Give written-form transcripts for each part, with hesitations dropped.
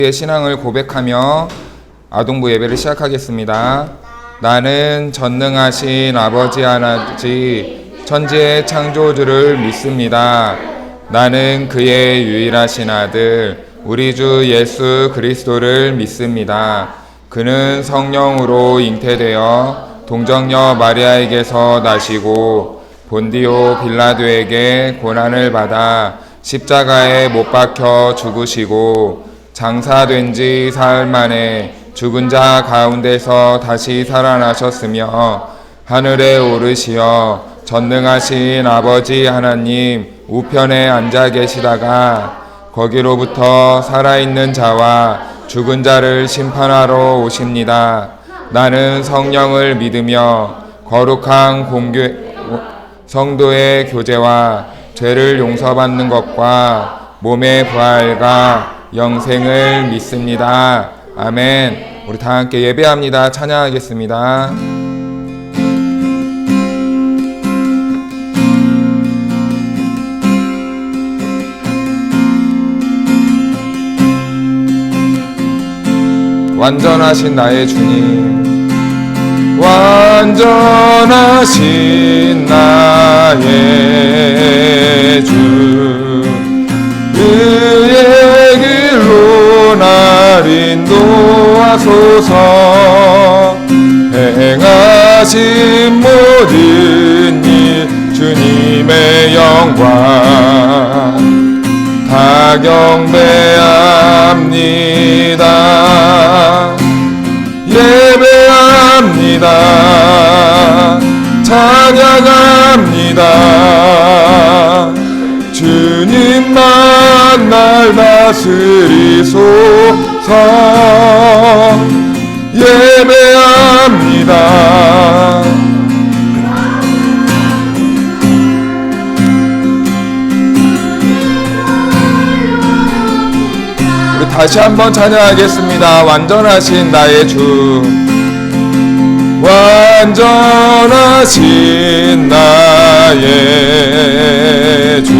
우리의 신앙을 고백하며 아동부 예배를 시작하겠습니다. 나는 전능하신 아버지 하나지 천지의 창조주를 믿습니다. 나는 그의 유일하신 아들 우리 주 예수 그리스도를 믿습니다. 그는 성령으로 잉태되어 동정녀 마리아에게서 나시고 본디오 빌라도에게 고난을 받아 십자가에 못 박혀 죽으시고 장사된 지 사흘 만에 죽은 자 가운데서 다시 살아나셨으며 하늘에 오르시어 전능하신 아버지 하나님 우편에 앉아 계시다가 거기로부터 살아있는 자와 죽은 자를 심판하러 오십니다. 나는 성령을 믿으며 거룩한 성도의 교제와 죄를 용서받는 것과 몸의 부활과 영생을 믿습니다. 아멘. 우리 다 함께 예배합니다. 찬양하겠습니다. 완전하신 나의 주님, 완전하신 나의 주, 그의 길로 날 인도하소서. 행하신 모든 일 주님의 영광 다 경배합니다. 예배합니다. 찬양합니다. 주님만 날 다스리소서. 예배합니다. 우리 다시 한번 찬양하겠습니다. 완전하신 나의 주, 완전하신 나의 주,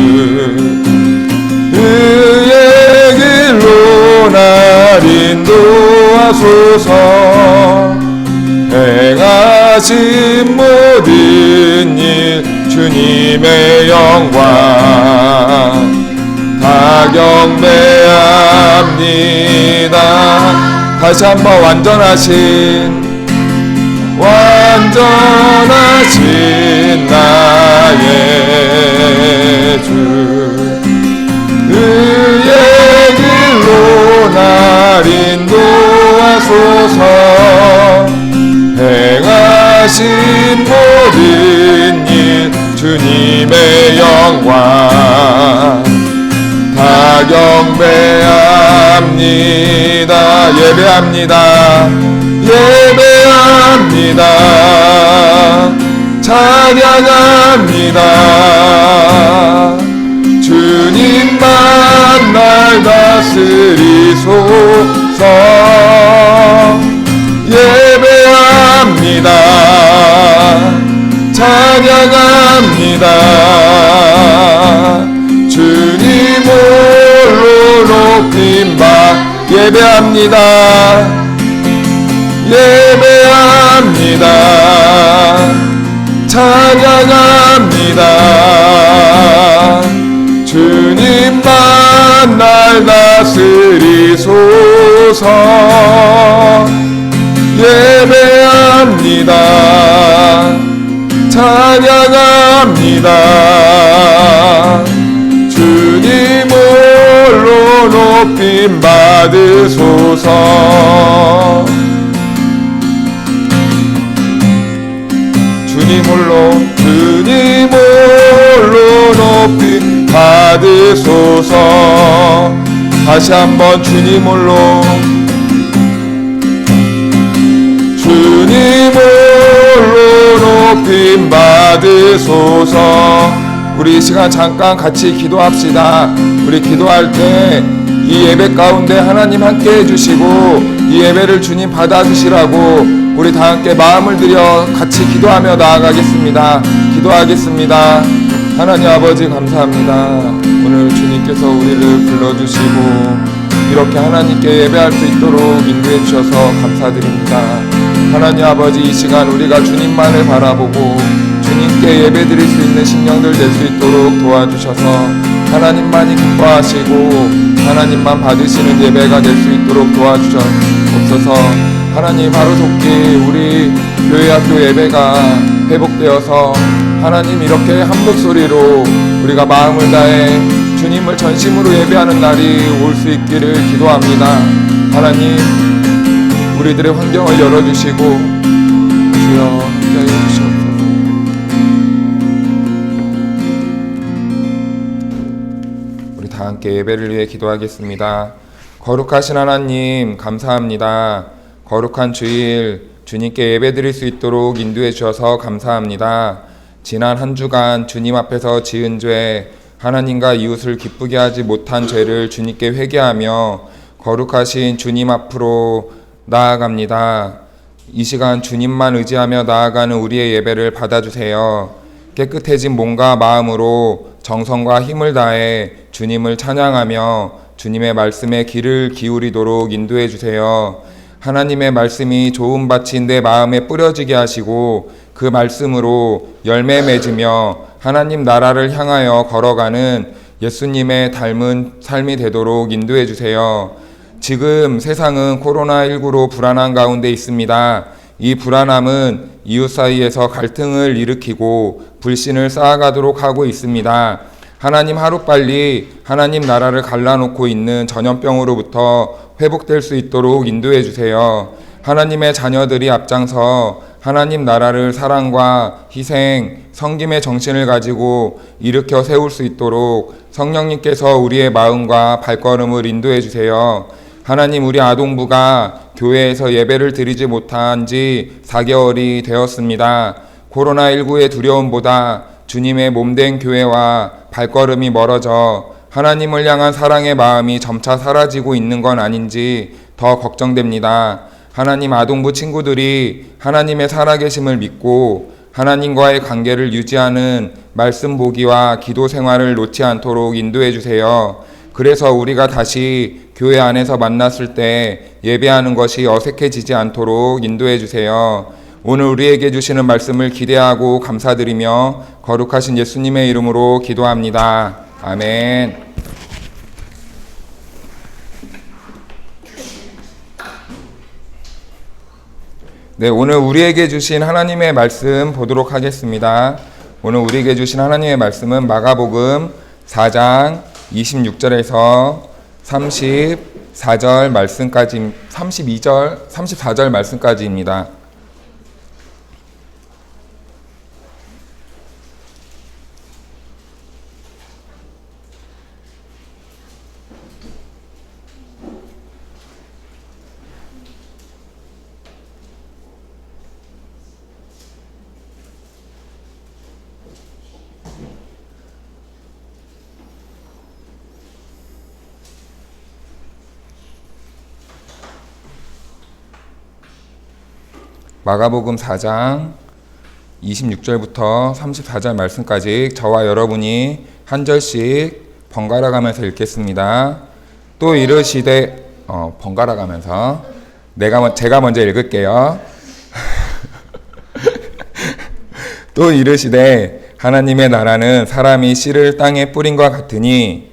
그의 길로 날 인도하소서. 행하신 모든 일 주님의 영광 다 경배합니다. 다시 한번 완전하신 나의 주, 그의 길로 날 인도하소서. 행하신 모든 일 주님의 영광 다 경배합니다. 예배합니다. 예배합니다. 찬양합니다. 주님만 날 다스리소서. 예배합니다. 찬양합니다. 주님 홀로 높임 바 예배합니다. 예배합니다. 찬양합니다. 주님만 날 다스리소서. 예배합니다. 찬양합니다. 주님 홀로 높임 받으소서. 주님 홀로 높임 받으소서. 다시 한번 주님 홀로 높임 받으소서. 우리 이 시간 잠깐 같이 기도합시다. 우리 기도할 때 이 예배 가운데 하나님 함께 해주시고 이 예배를 주님 받아주시라고 우리 다 함께 마음을 들여 같이 기도하며 나아가겠습니다. 기도하겠습니다. 하나님 아버지 감사합니다. 오늘 주님께서 우리를 불러주시고 이렇게 하나님께 예배할 수 있도록 인도해 주셔서 감사드립니다. 하나님 아버지, 이 시간 우리가 주님만을 바라보고 주님께 예배 드릴 수 있는 심령들 될 수 있도록 도와주셔서 하나님만이 기뻐하시고 하나님만 받으시는 예배가 될 수 있도록 도와주옵소서. 하나님, 하루속히 우리 교회 학교 예배가 회복되어서 하나님 이렇게 한 목소리로 우리가 마음을 다해 주님을 전심으로 예배하는 날이 올 수 있기를 기도합니다. 하나님, 우리들의 환경을 열어주시고 주여 함께하여 주시옵소서. 우리 다 함께 예배를 위해 기도하겠습니다. 거룩하신 하나님, 감사합니다. 거룩한 주일 주님께 예배드릴 수 있도록 인도해 주셔서 감사합니다. 지난 한 주간 주님 앞에서 지은 죄, 하나님과 이웃을 기쁘게 하지 못한 죄를 주님께 회개하며 거룩하신 주님 앞으로 나아갑니다. 이 시간 주님만 의지하며 나아가는 우리의 예배를 받아주세요. 깨끗해진 몸과 마음으로 정성과 힘을 다해 주님을 찬양하며 주님의 말씀에 귀를 기울이도록 인도해 주세요. 하나님의 말씀이 좋은 밭이 내 마음에 뿌려지게 하시고 그 말씀으로 열매 맺으며 하나님 나라를 향하여 걸어가는 예수님의 닮은 삶이 되도록 인도해 주세요. 지금 세상은 코로나19로 불안한 가운데 있습니다. 이 불안함은 이웃 사이에서 갈등을 일으키고 불신을 쌓아가도록 하고 있습니다. 하나님, 하루빨리 하나님 나라를 갈라놓고 있는 전염병으로부터 회복될 수 있도록 인도해 주세요. 하나님의 자녀들이 앞장서 하나님 나라를 사랑과 희생, 섬김의 정신을 가지고 일으켜 세울 수 있도록 성령님께서 우리의 마음과 발걸음을 인도해 주세요. 하나님, 우리 아동부가 교회에서 예배를 드리지 못한 지 4개월이 되었습니다. 코로나19의 두려움보다 주님의 몸된 교회와 발걸음이 멀어져 하나님을 향한 사랑의 마음이 점차 사라지고 있는 건 아닌지 더 걱정됩니다. 하나님, 아동부 친구들이 하나님의 살아계심을 믿고 하나님과의 관계를 유지하는 말씀 보기와 기도 생활을 놓지 않도록 인도해 주세요. 그래서 우리가 다시 교회 안에서 만났을 때 예배하는 것이 어색해지지 않도록 인도해 주세요. 오늘 우리에게 주시는 말씀을 기대하고 감사드리며 거룩하신 예수님의 이름으로 기도합니다. 아멘. 네, 오늘 우리에게 주신 하나님의 말씀 보도록 하겠습니다. 오늘 우리에게 주신 하나님의 말씀은 마가복음 4장 26절에서 34절 말씀까지, 34절 말씀까지입니다. 마가복음 4장 26절부터 34절 말씀까지 저와 여러분이 한 절씩 번갈아 가면서 읽겠습니다. 또 이르시되 번갈아 가면서 제가 먼저 읽을게요. 또 이르시되 하나님의 나라는 사람이 씨를 땅에 뿌린 것 같으니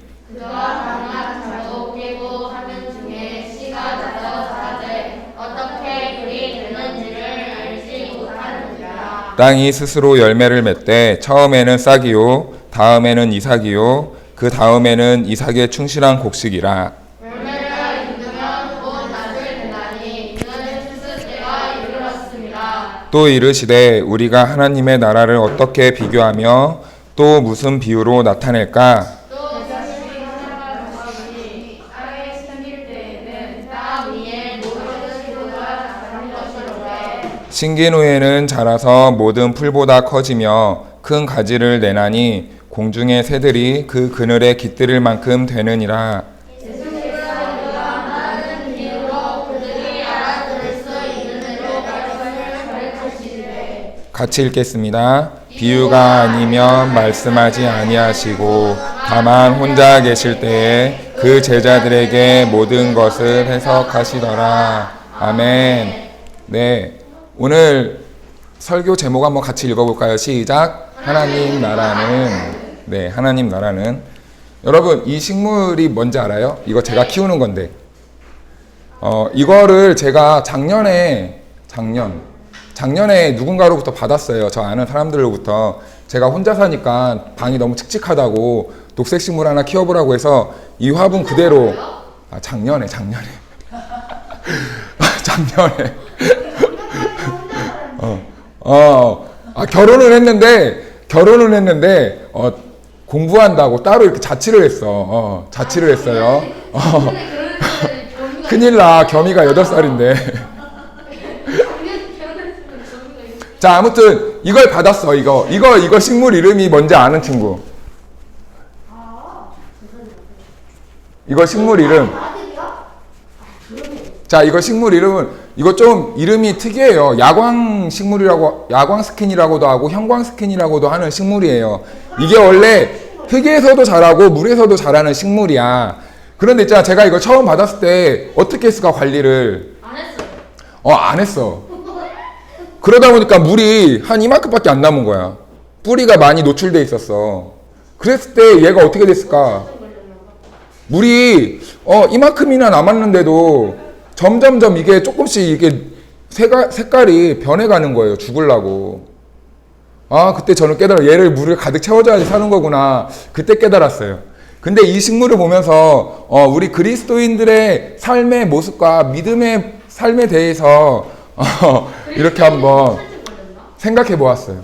땅이 스스로 열매를 맺되 처음에는 싹이요 다음에는 이삭이요 그 다음에는 이삭의 충실한 곡식이라. 열매가 익으면 곧 낫을 되나니 이는 씻을 때가 이르렀습니다. 또 이르시되 우리가 하나님의 나라를 어떻게 비교하며 또 무슨 비유로 나타낼까? 또 자식이 하나가 자식이 땅에 생길 때에는 땅 위에 모든 식물과 자라는 것이로되 신긴 후에는 자라서 모든 풀보다 커지며 큰 가지를 내나니 공중의 새들이 그 그늘에 깃들일 만큼 되느니라. 같이 읽겠습니다. 비유가 아니면 말씀하지 아니하시고 다만 혼자 계실 때에 그 제자들에게 모든 것을 해석하시더라. 아멘. 네, 오늘 설교 제목 한번 같이 읽어볼까요? 시작. 하나님 나라는. 네, 하나님 나라는. 여러분, 이 식물이 뭔지 알아요? 이거 제가 키우는 건데, 이거를 제가 작년에 누군가로부터 받았어요. 저 아는 사람들로부터. 제가 혼자 사니까 방이 너무 칙칙하다고 녹색식물 하나 키워보라고 해서 이 화분 그대로, 작년에 결혼을 했는데 공부한다고 따로 이렇게 자취를 했어요. 큰일 나. 겸이가 8살인데. 자, 아무튼 이걸 받았어. 이거 식물 이름이 뭔지 아는 친구? 이거 식물 이름. 자, 이거 식물 이름은, 이거 좀 이름이 특이해요. 야광 스킨이라고도 하고 형광 스킨이라고도 하는 식물이에요. 이게 원래 흙에서도 자라고 물에서도 자라는 식물이야. 그런데 있잖아, 제가 이거 처음 받았을 때 어떻게 했을까, 관리를? 안 했어요. 안 했어. 그러다 보니까 물이 한 이만큼밖에 안 남은 거야. 뿌리가 많이 노출돼 있었어. 그랬을 때 얘가 어떻게 됐을까? 물이 이만큼이나 남았는데도 점점점 이게 조금씩 이게 색깔이 변해가는 거예요. 죽으려고. 그때 저는 얘를 물을 가득 채워줘야지 사는 거구나. 그때 깨달았어요. 근데 이 식물을 보면서 우리 그리스도인들의 삶의 모습과 믿음의 삶에 대해서 이렇게 한번 생각해 보았어요.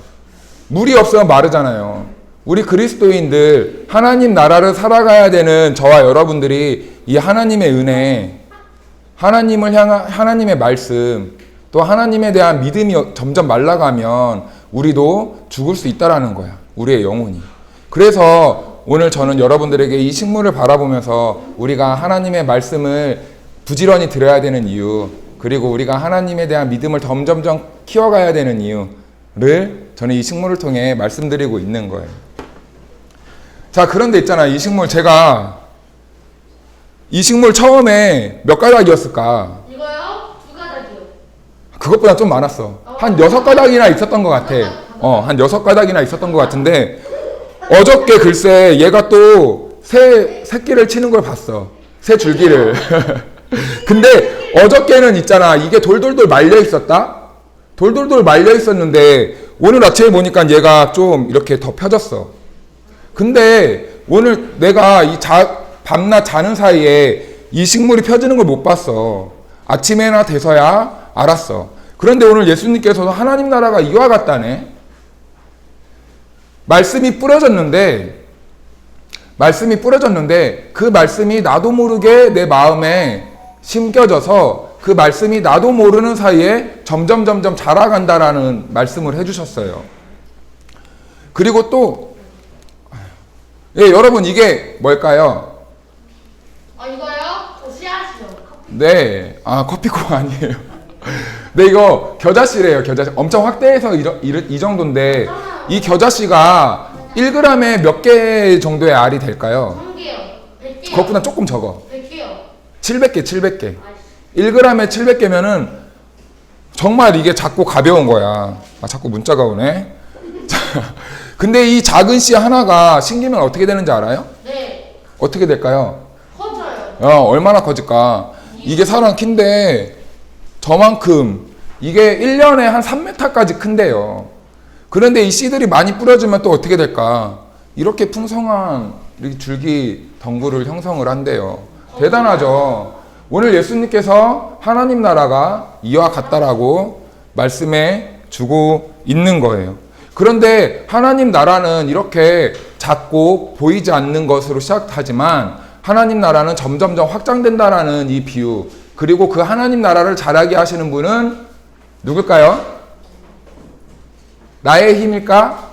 물이 없으면 마르잖아요. 우리 그리스도인들 하나님 나라를 살아가야 되는 저와 여러분들이 이 하나님의 은혜, 하나님의 말씀, 또 하나님에 대한 믿음이 점점 말라가면 우리도 죽을 수 있다라는 거야. 우리의 영혼이. 그래서 오늘 저는 여러분들에게 이 식물을 바라보면서 우리가 하나님의 말씀을 부지런히 들어야 되는 이유, 그리고 우리가 하나님에 대한 믿음을 점점점 키워가야 되는 이유를 저는 이 식물을 통해 말씀드리고 있는 거예요. 자, 그런데 있잖아, 이 식물 처음에 몇 가닥이었을까? 이거요? 2가닥이요. 그것보다 좀 많았어. 한 6가닥이나 있었던 것 같아. 한 6가닥이나 있었던 것 같은데, 어저께 글쎄 얘가 또 새끼를 치는 걸 봤어. 새 줄기를. 근데 어저께는 있잖아, 이게 돌돌돌 말려 있었다? 돌돌돌 말려 있었는데 오늘 아침에 보니까 얘가 좀 이렇게 더 펴졌어. 근데 오늘 내가 밤낮 자는 사이에 이 식물이 펴지는 걸 못 봤어. 아침에나 돼서야 알았어. 그런데 오늘 예수님께서도 하나님 나라가 이와 같다네. 말씀이 뿌려졌는데 그 말씀이 나도 모르게 내 마음에 심겨져서 그 말씀이 나도 모르는 사이에 점점 자라간다라는 말씀을 해주셨어요. 그리고 또 여러분, 이게 뭘까요? 이거요? 저 씨앗이요. 네, 커피콩 아니에요. 네, 이거 겨자씨래요. 겨자씨. 엄청 확대해서 이 정도인데, 이 겨자씨가 1g에 몇 개 정도의 알이 될까요? 3개요. 100개요. 그것보다 조금 적어. 100개요. 700개. 1g에 700개면은 정말 이게 작고 가벼운 거야. 자꾸 문자가 오네. 자, 근데 이 작은 씨 하나가 심기면 어떻게 되는지 알아요? 네. 어떻게 될까요? 커져요. 얼마나 커질까? 이게 사람 키인데 저만큼, 이게 1년에 한 3m까지 큰대요. 그런데 이 씨들이 많이 뿌려지면 또 어떻게 될까? 이렇게 풍성한 이렇게 줄기 덩굴을 형성을 한대요. 대단하죠? 오늘 예수님께서 하나님 나라가 이와 같다라고 말씀해 주고 있는 거예요. 그런데 하나님 나라는 이렇게 작고 보이지 않는 것으로 시작하지만 하나님 나라는 점점점 확장된다라는 이 비유, 그리고 그 하나님 나라를 자라게 하시는 분은 누굴까요? 나의 힘일까?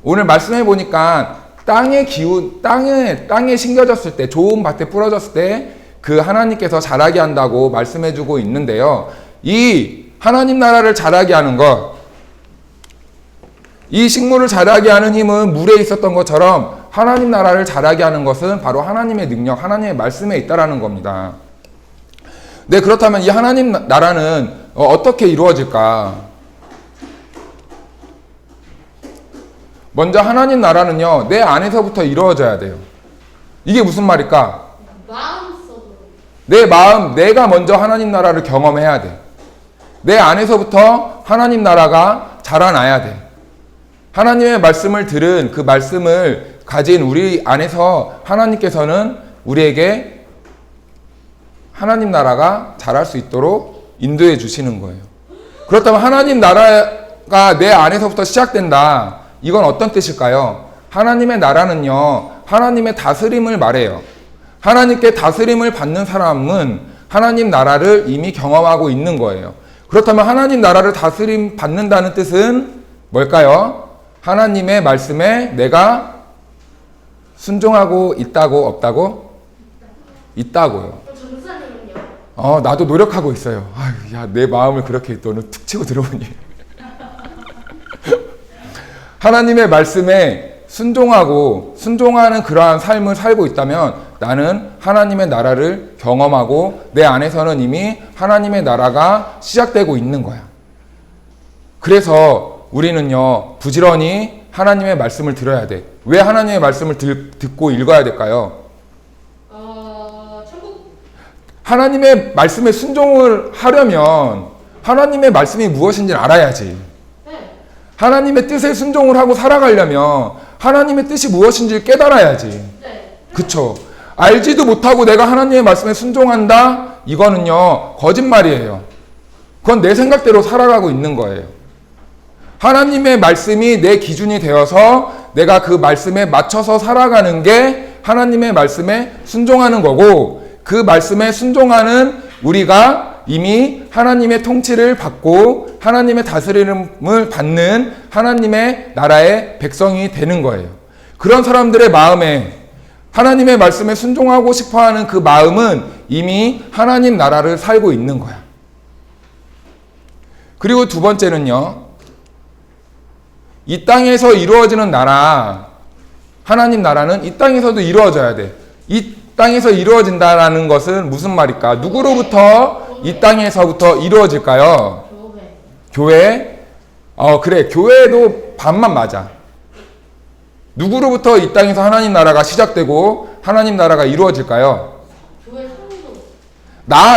오늘 말씀해 보니까 땅의 기운, 땅에 심겨졌을 때, 좋은 밭에 뿌려졌을 때 그 하나님께서 자라게 한다고 말씀해 주고 있는데요. 이 하나님 나라를 자라게 하는 것, 이 식물을 자라게 하는 힘은 물에 있었던 것처럼 하나님 나라를 자라게 하는 것은 바로 하나님의 능력, 하나님의 말씀에 있다라는 겁니다. 네, 그렇다면 이 하나님 나라는 어떻게 이루어질까? 먼저 하나님 나라는요, 내 안에서부터 이루어져야 돼요. 이게 무슨 말일까? 마음속으로. 내 마음, 내가 먼저 하나님 나라를 경험해야 돼. 내 안에서부터 하나님 나라가 자라나야 돼. 하나님의 말씀을 들은 그 말씀을 가진 우리 안에서 하나님께서는 우리에게 하나님 나라가 자랄 수 있도록 인도해 주시는 거예요. 그렇다면 하나님 나라가 내 안에서부터 시작된다. 이건 어떤 뜻일까요? 하나님의 나라는요, 하나님의 다스림을 말해요. 하나님께 다스림을 받는 사람은 하나님 나라를 이미 경험하고 있는 거예요. 그렇다면 하나님 나라를 다스림 받는다는 뜻은 뭘까요? 하나님의 말씀에 내가 순종하고 있다고 없다고? 있다고요. 전사님은요? 나도 노력하고 있어요. 아유, 야, 내 마음을 그렇게 너는 툭 치고 들어보니. 하나님의 말씀에 순종하는 그러한 삶을 살고 있다면 나는 하나님의 나라를 경험하고 내 안에서는 이미 하나님의 나라가 시작되고 있는 거야. 그래서 우리는요, 부지런히 하나님의 말씀을 들어야 돼. 왜 하나님의 말씀을 듣고 읽어야 될까요? 천국. 하나님의 말씀에 순종을 하려면 하나님의 말씀이 무엇인지를 알아야지. 네. 하나님의 뜻에 순종을 하고 살아가려면 하나님의 뜻이 무엇인지를 깨달아야지. 네. 그쵸? 알지도 못하고 내가 하나님의 말씀에 순종한다? 이거는요, 거짓말이에요. 그건 내 생각대로 살아가고 있는 거예요. 하나님의 말씀이 내 기준이 되어서 내가 그 말씀에 맞춰서 살아가는 게 하나님의 말씀에 순종하는 거고, 그 말씀에 순종하는 우리가 이미 하나님의 통치를 받고 하나님의 다스림을 받는 하나님의 나라의 백성이 되는 거예요. 그런 사람들의 마음에 하나님의 말씀에 순종하고 싶어하는 그 마음은 이미 하나님 나라를 살고 있는 거야. 그리고 두 번째는요, 이 땅에서 이루어지는 나라, 하나님 나라는 이 땅에서도 이루어져야 돼. 이 땅에서 이루어진다라는 것은 무슨 말일까? 누구로부터 이 땅에서부터 이루어질까요? 교회? 그래. 교회도 반만 맞아. 누구로부터 이 땅에서 하나님 나라가 시작되고 하나님 나라가 이루어질까요? 교회 성도. 나.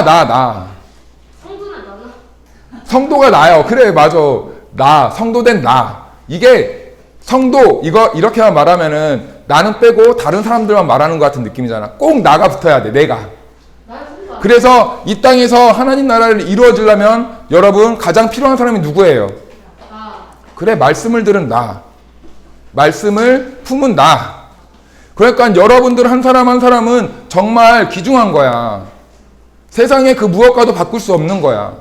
성도나 나나? 성도가 나요. 그래, 맞아. 성도된 나. 이게 성도, 이렇게만 말하면은 나는 빼고 다른 사람들만 말하는 것 같은 느낌이잖아. 꼭 나가 붙어야 돼, 내가. 그래서 이 땅에서 하나님 나라를 이루어지려면 여러분 가장 필요한 사람이 누구예요? 그래, 말씀을 들은 나. 말씀을 품은 나. 그러니까 여러분들 한 사람 한 사람은 정말 귀중한 거야. 세상에 그 무엇과도 바꿀 수 없는 거야.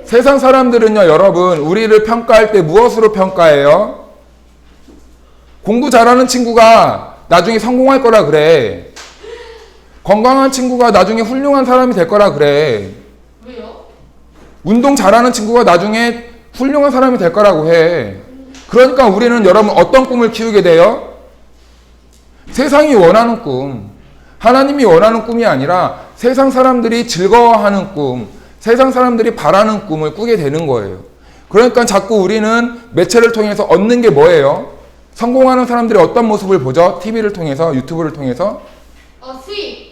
세상 사람들은요, 여러분, 우리를 평가할 때 무엇으로 평가해요? 공부 잘하는 친구가 나중에 성공할 거라 그래. 건강한 친구가 나중에 훌륭한 사람이 될 거라 그래. 왜요? 운동 잘하는 친구가 나중에 훌륭한 사람이 될 거라고 해. 그러니까 우리는 여러분 어떤 꿈을 키우게 돼요? 세상이 원하는 꿈. 하나님이 원하는 꿈이 아니라 세상 사람들이 즐거워하는 꿈, 세상 사람들이 바라는 꿈을 꾸게 되는 거예요. 그러니까 자꾸 우리는 매체를 통해서 얻는 게 뭐예요? 성공하는 사람들이 어떤 모습을 보죠? TV를 통해서, 유튜브를 통해서. 수익.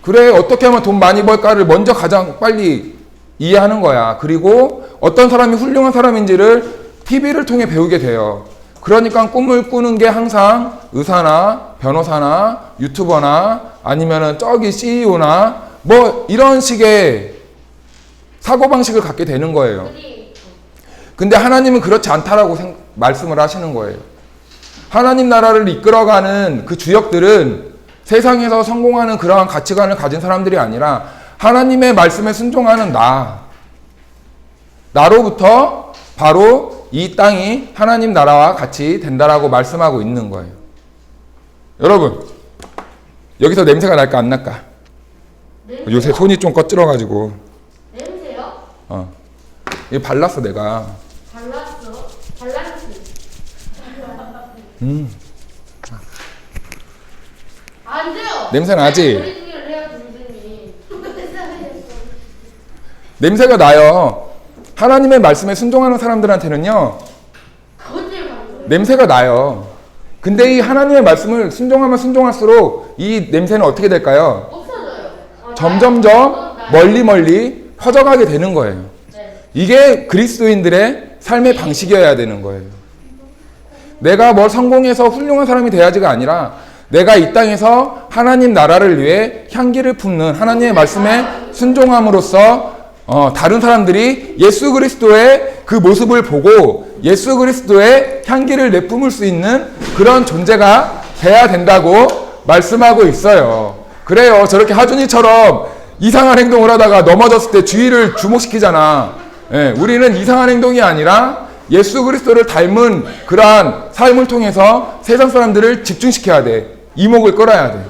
그래, 어떻게 하면 돈 많이 벌까를 먼저 가장 빨리 이해하는 거야. 그리고 어떤 사람이 훌륭한 사람인지를 TV를 통해 배우게 돼요. 그러니까 꿈을 꾸는 게 항상 의사나 변호사나 유튜버나 아니면은 저기 CEO나 뭐 이런 식의 사고방식을 갖게 되는 거예요. 근데 하나님은 그렇지 않다라고 말씀을 하시는 거예요. 하나님 나라를 이끌어가는 그 주역들은 세상에서 성공하는 그러한 가치관을 가진 사람들이 아니라 하나님의 말씀에 순종하는 나로부터 바로 이 땅이 하나님 나라와 같이 된다라고 말씀하고 있는 거예요. 여러분, 여기서 냄새가 날까 안 날까? 냄새요? 요새 손이 좀 꺼질어가지고. 냄새요? 이거 발랐어 내가. 발랐어? 발랐지? 냄새 나지? 소리중을 해요, 선생님. 냄새가 나요. 하나님의 말씀에 순종하는 사람들한테는요, 그것들 방금. 냄새가 나요. 근데 이 하나님의 말씀을 순종하면 순종할수록 이 냄새는 어떻게 될까요? 없어져요. 점점점 멀리 퍼져가게 되는 거예요. 네. 이게 그리스도인들의 삶의 방식이어야 되는 거예요. 내가 뭘 성공해서 훌륭한 사람이 돼야지가 아니라 내가 이 땅에서 하나님 나라를 위해 향기를 품는 하나님의 말씀에 순종함으로써 다른 사람들이 예수 그리스도의 그 모습을 보고 예수 그리스도의 향기를 내뿜을 수 있는 그런 존재가 돼야 된다고 말씀하고 있어요. 그래요. 저렇게 하준이처럼 이상한 행동을 하다가 넘어졌을 때 주의를 주목시키잖아. 예, 우리는 이상한 행동이 아니라 예수 그리스도를 닮은 그러한 삶을 통해서 세상 사람들을 집중시켜야 돼. 이목을 끌어야 돼.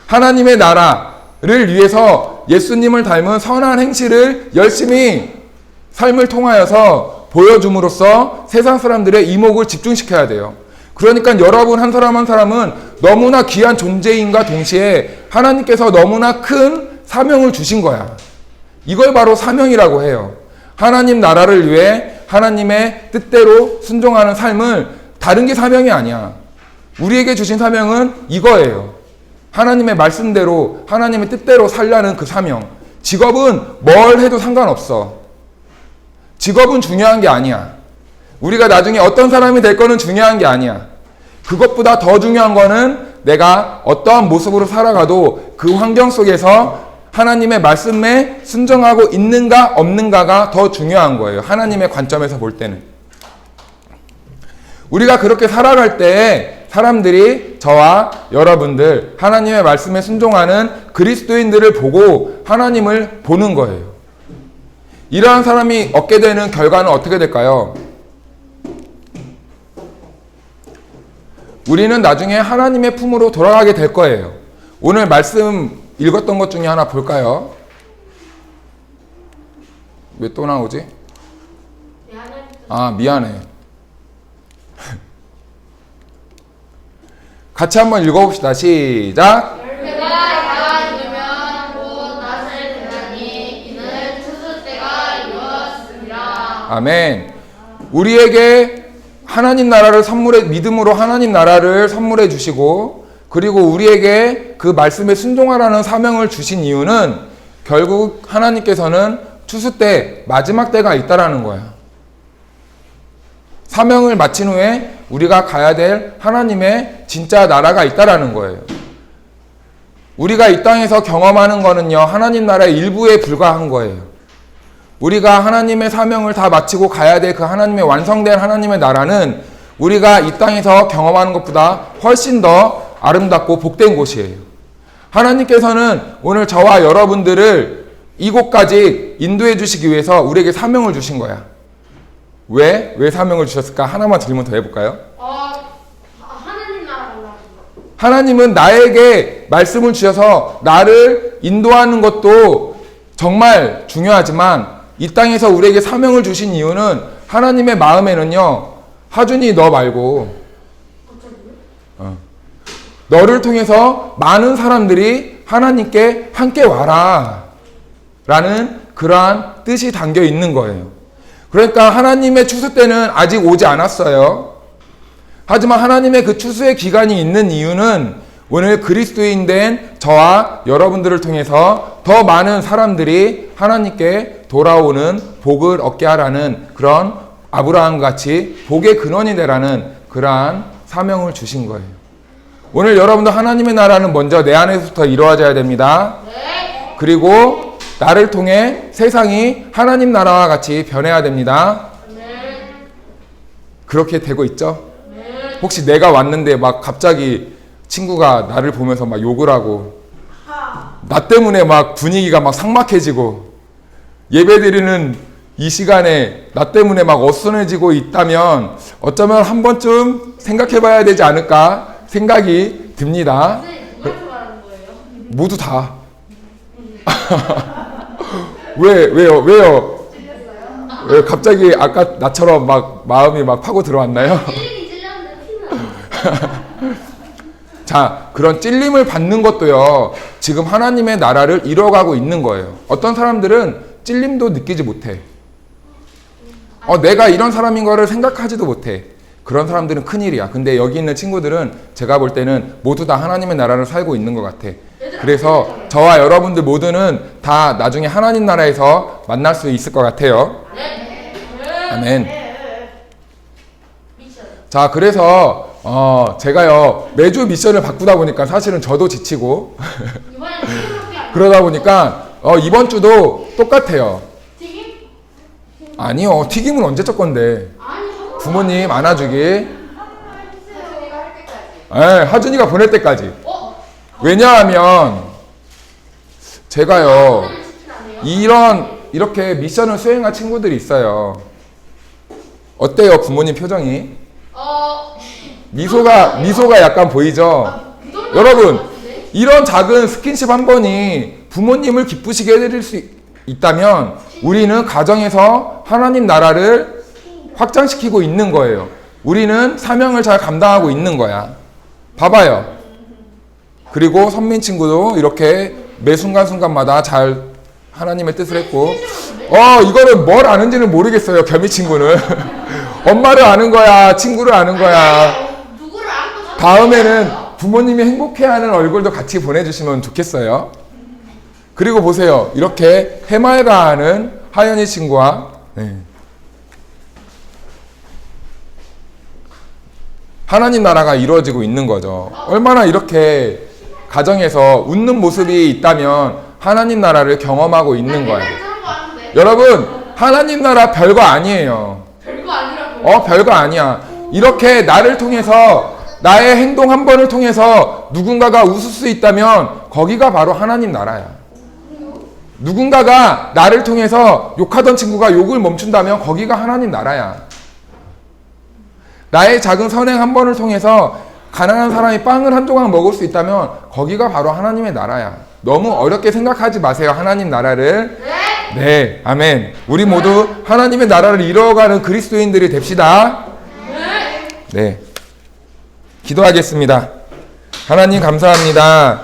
하나님의 나라를 위해서 예수님을 닮은 선한 행실을 열심히 삶을 통하여서 보여줌으로써 세상 사람들의 이목을 집중시켜야 돼요. 그러니까 여러분 한 사람 한 사람은 너무나 귀한 존재인과 동시에 하나님께서 너무나 큰 사명을 주신 거야. 이걸 바로 사명이라고 해요. 하나님 나라를 위해 하나님의 뜻대로 순종하는 삶을 다른 게 사명이 아니야. 우리에게 주신 사명은 이거예요. 하나님의 말씀대로 하나님의 뜻대로 살라는 그 사명. 직업은 뭘 해도 상관없어. 직업은 중요한 게 아니야. 우리가 나중에 어떤 사람이 될 거는 중요한 게 아니야. 그것보다 더 중요한 거는 내가 어떠한 모습으로 살아가도 그 환경 속에서 하나님의 말씀에 순종하고 있는가 없는가가 더 중요한 거예요. 하나님의 관점에서 볼 때는. 우리가 그렇게 살아갈 때 사람들이 저와 여러분들 하나님의 말씀에 순종하는 그리스도인들을 보고 하나님을 보는 거예요. 이러한 사람이 얻게 되는 결과는 어떻게 될까요? 우리는 나중에 하나님의 품으로 돌아가게 될 거예요. 오늘 말씀 읽었던 것 중에 하나 볼까요? 왜 또 나오지? 아, 미안해. 같이 한번 읽어봅시다. 시작. 열매가 다 익으면 곧 낫을 대나니 이는 추수 때가 이루었습니다. 아멘. 우리에게 하나님 나라를 믿음으로 하나님 나라를 선물해 주시고, 그리고 우리에게 그 말씀에 순종하라는 사명을 주신 이유는 결국 하나님께서는 추수 때, 마지막 때가 있다라는 거야. 사명을 마친 후에 우리가 가야 될 하나님의 진짜 나라가 있다라는 거예요. 우리가 이 땅에서 경험하는 거는요, 하나님 나라의 일부에 불과한 거예요. 우리가 하나님의 사명을 다 마치고 가야 될 그 하나님의 완성된 하나님의 나라는 우리가 이 땅에서 경험하는 것보다 훨씬 더 아름답고 복된 곳이에요. 하나님께서는 오늘 저와 여러분들을 이곳까지 인도해 주시기 위해서 우리에게 사명을 주신 거야. 왜 사명을 주셨을까? 하나만 질문 더 해볼까요? 하나님 나라 갈라. 하나님은 나에게 말씀을 주셔서 나를 인도하는 것도 정말 중요하지만 이 땅에서 우리에게 사명을 주신 이유는 하나님의 마음에는요, 하준이 너 말고 너를 통해서 많은 사람들이 하나님께 함께 와라 라는 그러한 뜻이 담겨 있는 거예요. 그러니까 하나님의 추수 때는 아직 오지 않았어요. 하지만 하나님의 그 추수의 기간이 있는 이유는 오늘 그리스도인 된 저와 여러분들을 통해서 더 많은 사람들이 하나님께 돌아오는 복을 얻게 하라는 그런 아브라함 같이 복의 근원이 되라는 그러한 사명을 주신 거예요. 오늘 여러분도 하나님의 나라는 먼저 내 안에서부터 이루어져야 됩니다. 네. 그리고 나를 통해 세상이 하나님 나라와 같이 변해야 됩니다. 네. 그렇게 되고 있죠? 네. 혹시 내가 왔는데 막 갑자기 친구가 나를 보면서 막 욕을 하고 나 때문에 막 분위기가 막 삭막해지고 예배드리는 이 시간에 나 때문에 막 어수선해지고 있다면 어쩌면 한 번쯤 생각해 봐야 되지 않을까 생각이 듭니다. 누가 말하는 거예요? 모두 다. 왜요? 왜 갑자기 아까 나처럼 막 마음이 막 파고 들어왔나요? 찔리긴 찔렸는데 피는. 자, 그런 찔림을 받는 것도요, 지금 하나님의 나라를 이뤄가고 있는 거예요. 어떤 사람들은 찔림도 느끼지 못해. 내가 이런 사람인 거를 생각하지도 못해. 그런 사람들은 큰일이야. 근데 여기 있는 친구들은 제가 볼 때는 모두 다 하나님의 나라를 살고 있는 것 같아. 그래서 저와 여러분들 모두는 다 나중에 하나님 나라에서 만날 수 있을 것 같아요. 아멘. 자, 그래서 제가요 매주 미션을 바꾸다 보니까 사실은 저도 지치고 그러다 보니까 이번 주도 똑같아요. 아니요, 튀김은 언제 적 건데? 부모님 안아주기. 하준이가 보낼 때까지. 왜냐하면 제가요 이렇게 미션을 수행한 친구들이 있어요. 어때요, 부모님 표정이? 미소가 약간 보이죠? 여러분, 이런 작은 스킨십 한 번이 부모님을 기쁘시게 해드릴 수 있다면 우리는 가정에서 하나님 나라를 확장시키고 있는 거예요. 우리는 사명을 잘 감당하고 있는 거야. 봐봐요. 그리고 선민 친구도 이렇게 매 순간순간마다 잘 하나님의 뜻을 했고, 이거는 뭘 아는지는 모르겠어요, 겸이 친구는. 엄마를 아는 거야, 친구를 아는 거야. 다음에는 부모님이 행복해하는 얼굴도 같이 보내주시면 좋겠어요. 그리고 보세요, 이렇게 해맑아하는 하연이 친구와 하나님 나라가 이루어지고 있는 거죠. 얼마나 이렇게 가정에서 웃는 모습이 있다면 하나님 나라를 경험하고 있는 거예요. 여러분, 하나님 나라 별거 아니에요. 별거 아니라고. 별거 아니야. 이렇게 나를 통해서, 나의 행동 한 번을 통해서 누군가가 웃을 수 있다면 거기가 바로 하나님 나라야. 누군가가 나를 통해서 욕하던 친구가 욕을 멈춘다면 거기가 하나님 나라야. 나의 작은 선행 한 번을 통해서 가난한 사람이 빵을 한 조각 먹을 수 있다면 거기가 바로 하나님의 나라야. 너무 어렵게 생각하지 마세요, 하나님 나라를. 네, 아멘. 우리 모두 하나님의 나라를 이루어가는 그리스도인들이 됩시다. 네, 기도하겠습니다. 하나님 감사합니다.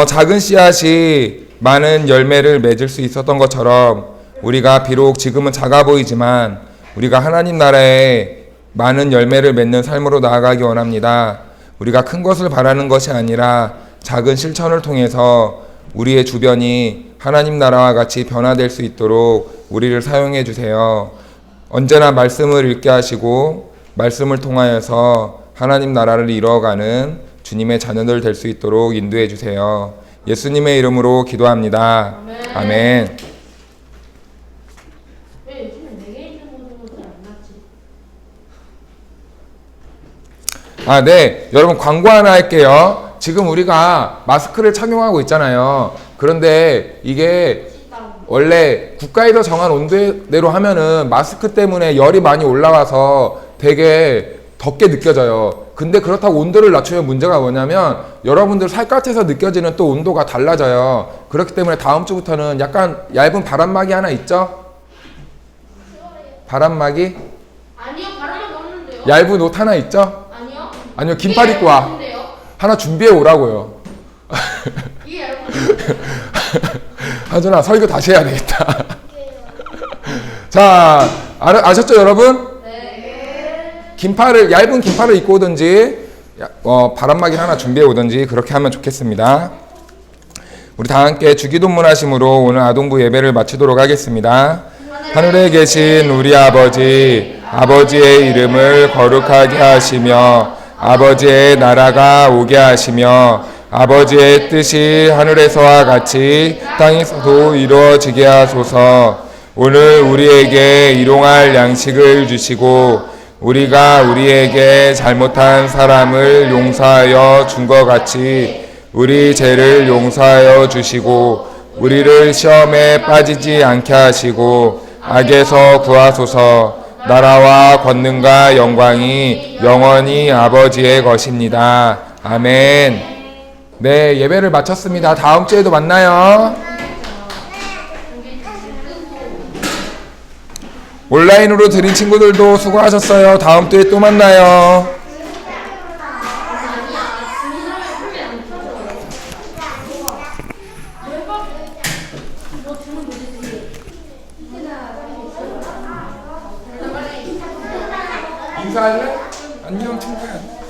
작은 씨앗이 많은 열매를 맺을 수 있었던 것처럼 우리가 비록 지금은 작아 보이지만 우리가 하나님 나라에 많은 열매를 맺는 삶으로 나아가기 원합니다. 우리가 큰 것을 바라는 것이 아니라 작은 실천을 통해서 우리의 주변이 하나님 나라와 같이 변화될 수 있도록 우리를 사용해 주세요. 언제나 말씀을 읽게 하시고 말씀을 통하여서 하나님 나라를 이루어가는 주님의 자녀들 될 수 있도록 인도해 주세요. 예수님의 이름으로 기도합니다. 아멘. 네. 여러분, 광고 하나 할게요. 지금 우리가 마스크를 착용하고 있잖아요. 그런데 이게 원래 국가에서 정한 온도대로 하면은 마스크 때문에 열이 많이 올라와서 되게 덥게 느껴져요. 근데 그렇다고 온도를 낮추면 문제가 뭐냐면 여러분들 살갗에서 느껴지는 또 온도가 달라져요. 그렇기 때문에 다음 주부터는 약간 얇은 바람막이 하나 있죠? 바람막이? 아니요, 바람막이 없는데요. 얇은 옷 하나 있죠? 아니요, 긴팔 입고 와. 하나 준비해 오라고요. 이게 여러분. 하준아, 설교 다시 해야 되겠다. 자, 아셨죠, 여러분? 네. 얇은 긴팔을 입고 오든지, 바람막이 하나 준비해 오든지, 그렇게 하면 좋겠습니다. 우리 다 함께 주기도문 하심으로 오늘 아동부 예배를 마치도록 하겠습니다. 하늘에 계신 우리 아버지, 아버지의 이름을 거룩하게 하시며, 아버지의 나라가 오게 하시며 아버지의 뜻이 하늘에서와 같이 땅에서도 이루어지게 하소서. 오늘 우리에게 일용할 양식을 주시고 우리가 우리에게 잘못한 사람을 용서하여 준 것 같이 우리 죄를 용서하여 주시고 우리를 시험에 빠지지 않게 하시고 악에서 구하소서. 나라와 권능과 영광이 영원히 아버지의 것입니다. 아멘. 네, 예배를 마쳤습니다. 다음 주에도 만나요. 온라인으로 드린 친구들도 수고하셨어요. 다음 주에 또 만나요. 인사할래? 안녕 친구야.